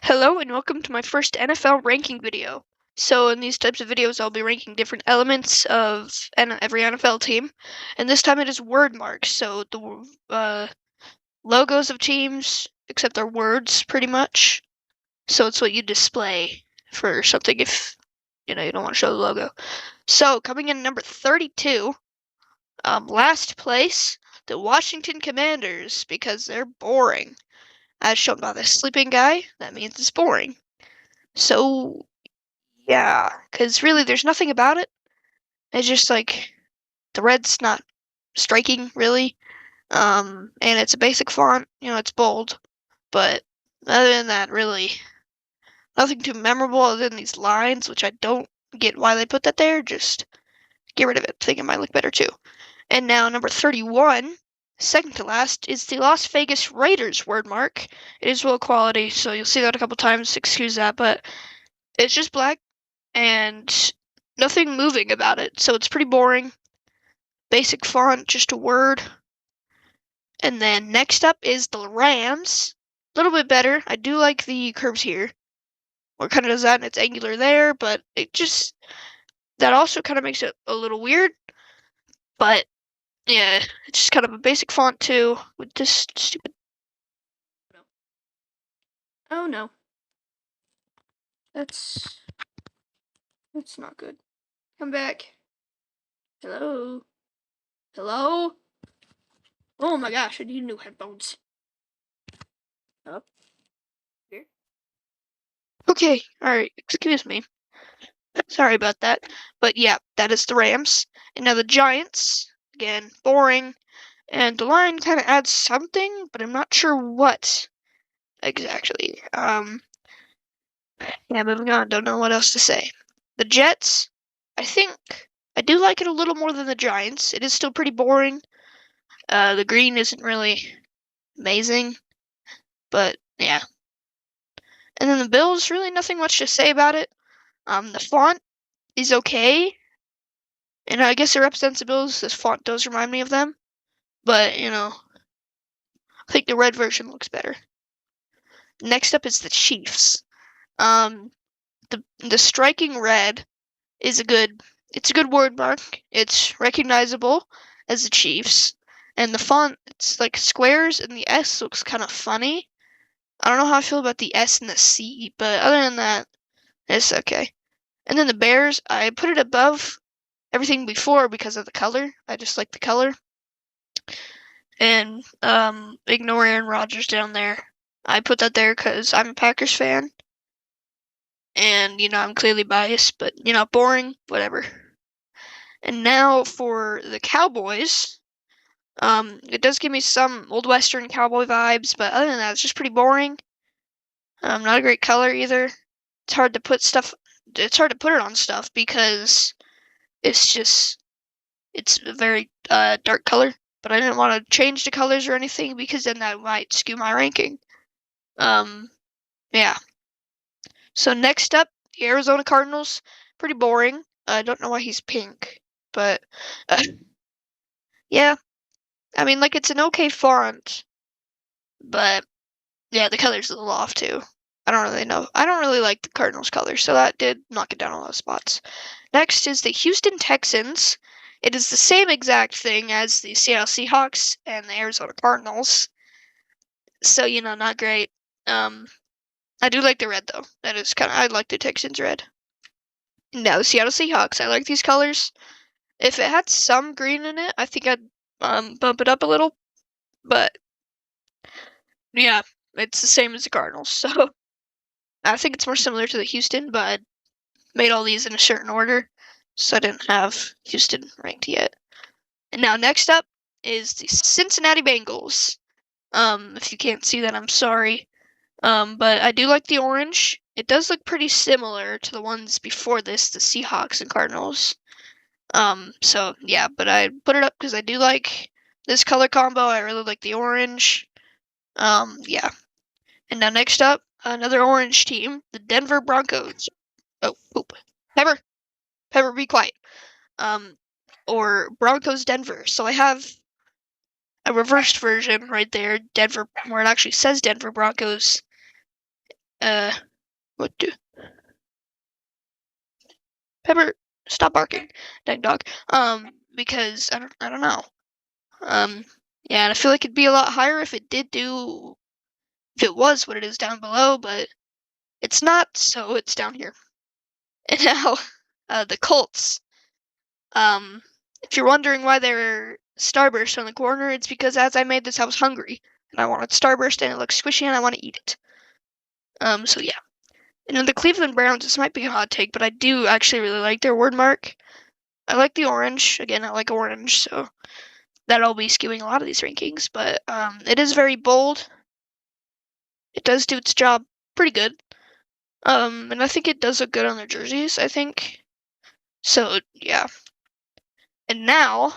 Hello and welcome to my first NFL ranking video. So in these types of videos, I'll be ranking different elements of every NFL team, and this time it is word marks. So the logos of teams, except they're words, pretty much. So it's what you display for something if you don't want to show the logo. So coming in number 32, last place, the Washington Commanders, because they're boring. As shown by the sleeping guy, that means it's boring. So yeah, because really there's nothing about it. It's just like the red's not striking really. And it's a basic font, it's bold. But other than that, really nothing too memorable other than these lines, which I don't get why they put that there. Just get rid of it. I think it might look better too. And now number 31, second to last, is the Las Vegas Raiders word mark. It is low quality, so you'll see that a couple times, excuse that, but it's just black and nothing moving about it, so it's pretty boring. Basic font, just a word. And then next up is the Rams. A little bit better. I do like the curves here. What kind of does that, and it's angular there, but that also kind of makes it a little weird. But yeah, it's just kind of a basic font too, with this stupid. Oh no. That's not good. Come back. Hello? Hello? Oh my gosh, I need new headphones. Up here. Okay, alright, excuse me. Sorry about that. But yeah, that is the Rams. And now the Giants, again, boring. And the line kind of adds something, but I'm not sure what exactly. Yeah, moving on, don't know what else to say. The Jets, I think I do like it a little more than the Giants. It is still pretty boring. The green isn't really amazing, but yeah. And then the Bills, really nothing much to say about it. The font is okay, and I guess it represents the Bills. This font does remind me of them, but I think the red version looks better. Next up is the Chiefs. The striking red is it's a good word mark. It's recognizable as the Chiefs, and the font, it's like squares, and the S looks kind of funny. I don't know how I feel about the S and the C, but other than that, it's okay. And then the Bears, I put it above everything before because of the color. I just like the color. And ignore Aaron Rodgers down there. I put that there because I'm a Packers fan. And, I'm clearly biased, but, boring, whatever. And now for the Cowboys. It does give me some Old Western cowboy vibes, but other than that, it's just pretty boring. Not a great color either. It's hard to put it on stuff because it's a very dark color. But I didn't want to change the colors or anything because then that might skew my ranking. Yeah. So next up, the Arizona Cardinals. Pretty boring. I don't know why he's pink, but yeah. I mean, like, it's an okay font, but yeah, the color's a little off too. I don't really know. I don't really like the Cardinals color, so that did knock it down a lot of spots. Next is the Houston Texans. It is the same exact thing as the Seattle Seahawks and the Arizona Cardinals. So, not great. I do like the red though. I like the Texans red. Now the Seattle Seahawks. I like these colors. If it had some green in it, I think I'd bump it up a little. But yeah, it's the same as the Cardinals. So I think it's more similar to the Houston, but I made all these in a certain order, so I didn't have Houston ranked yet. And now next up is the Cincinnati Bengals. If you can't see that, I'm sorry. But I do like the orange. It does look pretty similar to the ones before this, the Seahawks and Cardinals. So yeah, but I put it up because I do like this color combo. I really like the orange. Yeah. And now next up, another orange team, the Denver Broncos. Oh, poop. Pepper, be quiet. Or Broncos Denver. So I have a reversed version right there, Denver, where it actually says Denver Broncos. what do? Pepper, stop barking, dang dog. Because I don't know. Yeah, and I feel like it'd be a lot higher if it was what it is down below, but it's not, so it's down here. And now, the Colts. If you're wondering why they're Starburst on the corner, it's because as I made this, I was hungry, and I wanted Starburst, and it looks squishy, and I want to eat it. So yeah. And then the Cleveland Browns, this might be a hot take, but I do actually really like their word mark. I like the orange. Again, I like orange, so that'll be skewing a lot of these rankings, but it is very bold. It does do its job pretty good. And I think it does look good on their jerseys, I think. So, yeah. And now,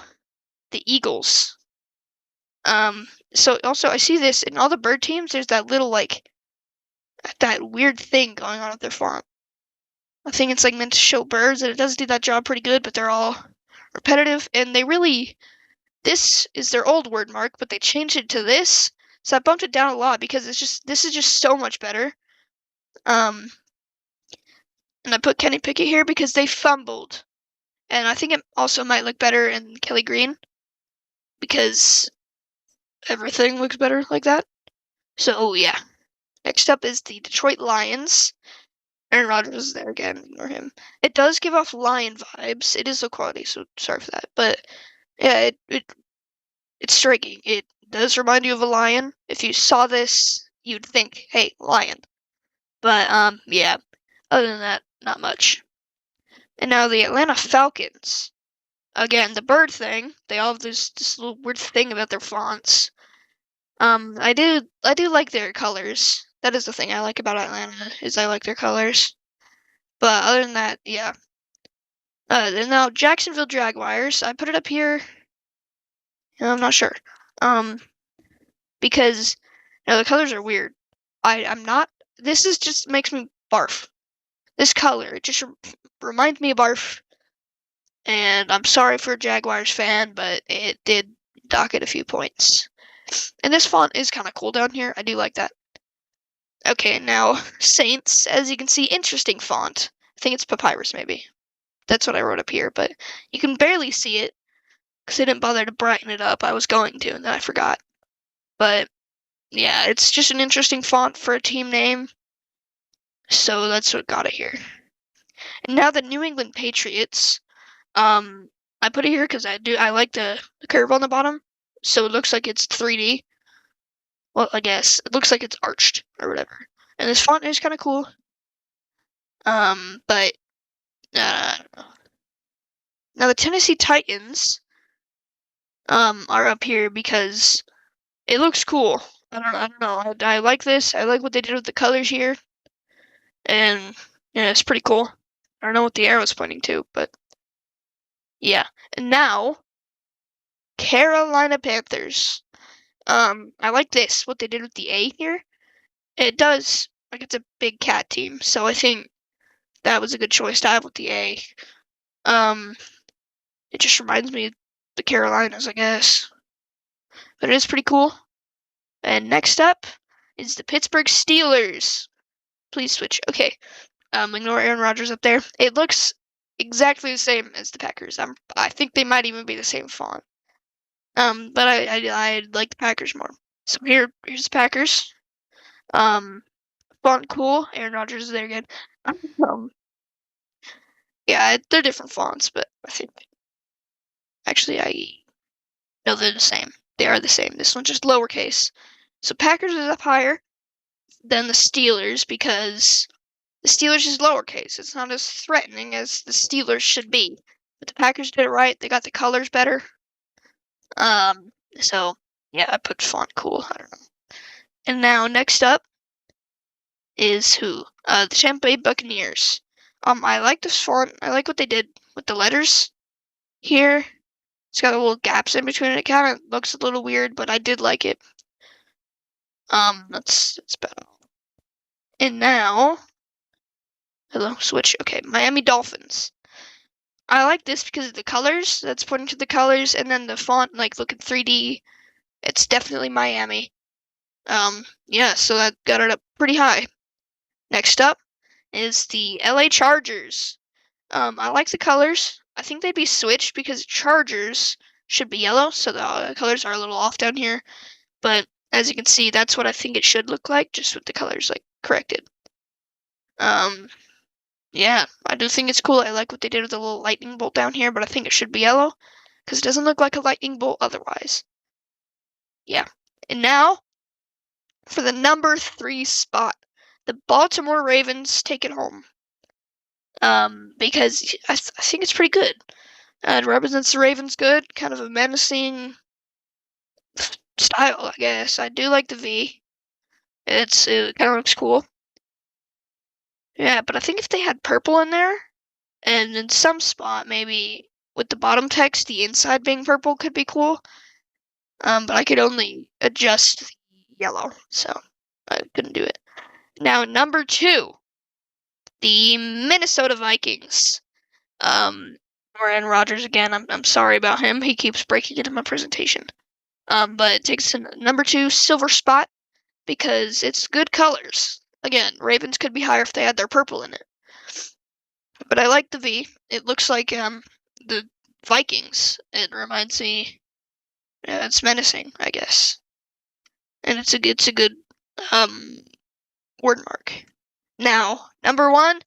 the Eagles. So also I see this in all the bird teams, there's that little, like, that weird thing going on with their font. I think it's, like, meant to show birds, and it does do that job pretty good, but they're all repetitive, and this is their old word mark, but they changed it to this, so I bumped it down a lot because this is just so much better. And I put Kenny Pickett here because they fumbled. And I think it also might look better in Kelly Green because everything looks better like that. So, yeah. Next up is the Detroit Lions. Aaron Rodgers is there again. Ignore him. It does give off lion vibes. It is low quality, so sorry for that. But, yeah, it's striking. It does remind you of a lion. If you saw this, you'd think, hey, lion. But, yeah. Other than that, not much. And now the Atlanta Falcons. Again, the bird thing. They all have this little weird thing about their fonts. I do like their colors. That is the thing I like about Atlanta, is I like their colors. But other than that, yeah. Then now Jacksonville Jaguars. I put it up here. I'm not sure. Because the colors are weird. I'm not. This is just makes me barf. This color, it just reminds me of barf. And I'm sorry for a Jaguars fan, but it did dock it a few points. And this font is kind of cool down here. I do like that. Okay, now Saints. As you can see, interesting font. I think it's Papyrus, maybe. That's what I wrote up here, but you can barely see it because I didn't bother to brighten it up. I was going to, and then I forgot. But yeah, it's just an interesting font for a team name. So that's what got it here. And now the New England Patriots. I put it here because I like the curve on the bottom, so it looks like it's 3D. Well, I guess it looks like it's arched or whatever. And this font is kind of cool. But I don't know. Now the Tennessee Titans are up here because it looks cool. I don't know. I like this. I like what they did with the colors here, and yeah, it's pretty cool. I don't know what the arrow's pointing to, but yeah. And now Carolina Panthers. I like this, what they did with the A here. It does, like, it's a big cat team, so I think that was a good choice to have with the A. It just reminds me of the Carolinas, I guess. But it is pretty cool. And next up is the Pittsburgh Steelers. Please switch. Okay. Ignore Aaron Rodgers up there. It looks exactly the same as the Packers. I think they might even be the same font. But I like the Packers more. So here's the Packers. Font cool. Aaron Rodgers is there again. Yeah, they're different fonts, but I think actually no, they're the same. They are the same. This one's just lowercase. So Packers is up higher than the Steelers because the Steelers is lowercase. It's not as threatening as the Steelers should be. But the Packers did it right. They got the colors better. So yeah, I put font cool. I don't know. And now next up is who? The Tampa Bay Buccaneers. I like this font. I like what they did with the letters here. It's got a little gaps in between it. It kind of looks a little weird, but I did like it. That's about all. And now, hello, switch. Okay, Miami Dolphins. I like this because of the colors. That's pointing to the colors, and then the font, like, looking 3D. It's definitely Miami. Yeah, so that got it up pretty high. Next up is the LA Chargers. I like the colors. I think they'd be switched because Chargers should be yellow, so the colors are a little off down here. But as you can see, that's what I think it should look like, just with the colors like corrected. Yeah, I do think it's cool. I like what they did with the little lightning bolt down here, but I think it should be yellow because it doesn't look like a lightning bolt otherwise. Yeah. And now for the number 3 spot, the Baltimore Ravens take it home. Because I think it's pretty good. It represents the Ravens good, kind of a menacing style, I guess. I do like the V. It kind of looks cool. Yeah, but I think if they had purple in there, and in some spot maybe with the bottom text, the inside being purple could be cool. But I could only adjust the yellow, so I couldn't do it. Now, number 2, the Minnesota Vikings. Aaron Rodgers again. I'm sorry about him. He keeps breaking into my presentation. But it takes a number 2 silver spot because it's good colors. Again, Ravens could be higher if they had their purple in it. But I like the V. It looks like the Vikings. It reminds me. It's menacing, I guess, and it's a good word mark. Now, number 1,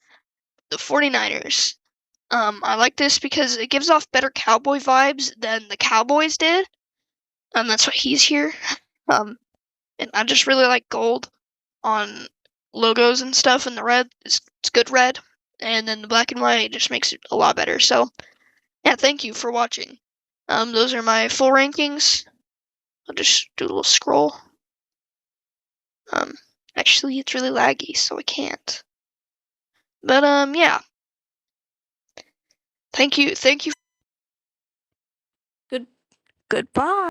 the 49ers. I like this because it gives off better cowboy vibes than the Cowboys did. That's why he's here. And I just really like gold on logos and stuff, and the red is it's good red, and then the black and white just makes it a lot better. So, yeah, thank you for watching. Those are my full rankings. I'll just do a little scroll. Actually, it's really laggy, so I can't. But yeah. Thank you. Goodbye.